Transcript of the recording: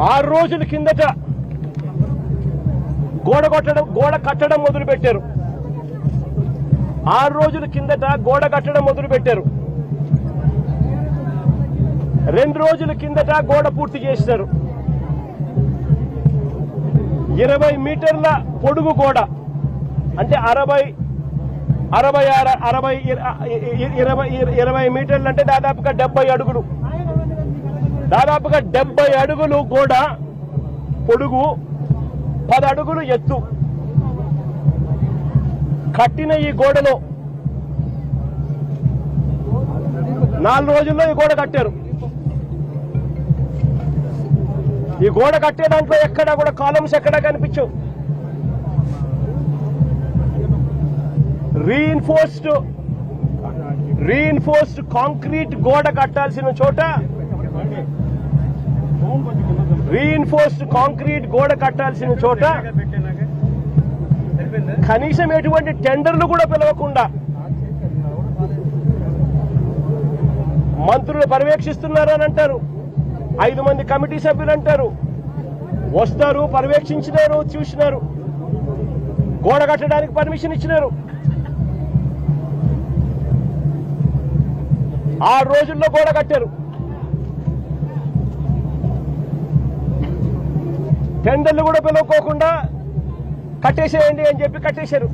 6 రోజుల కిందట గోడ కట్టడం మొదలుపెట్టారు. 6 రోజుల కిందట గోడ కట్టడం మొదలుపెట్టారు. 2 రోజుల కిందట గోడ పూర్తి చేశారు. 20 మీటర్ల పొడుగు గోడ, అంటే 20 మీటర్లు అంటే దాదాపుగా 70 అడుగులు. దాదాపుగా 70 అడుగులు గోడ పొడుగు, 10 అడుగులు ఎత్తు కట్టిన ఈ గోడలో 4 రోజుల్లో ఈ గోడ కట్టారు. ఈ గోడ కట్టే దాంట్లో ఎక్కడా కూడా కాలమ్స్ ఎక్కడా కనిపించవు. రీఇన్ఫోర్స్డ్ కాంక్రీట్ గోడ కట్టాల్సిన చోట కనీసం ఎటువంటి టెండర్లు కూడా పిలవకుండా మంత్రులు పర్యవేక్షిస్తున్నారు అని అంటారు. 5 మంది కమిటీ సభ్యులు అంటారు. వస్తారు, పర్యవేక్షించినారు, చూసినారు, గోడ కట్టడానికి పర్మిషన్ ఇచ్చినారు. 6 రోజుల్లో గోడ కట్టారు. టెండర్లు కూడా పిలువకోకుండా కట్టేసేయండి అని చెప్పి కట్టేశారు.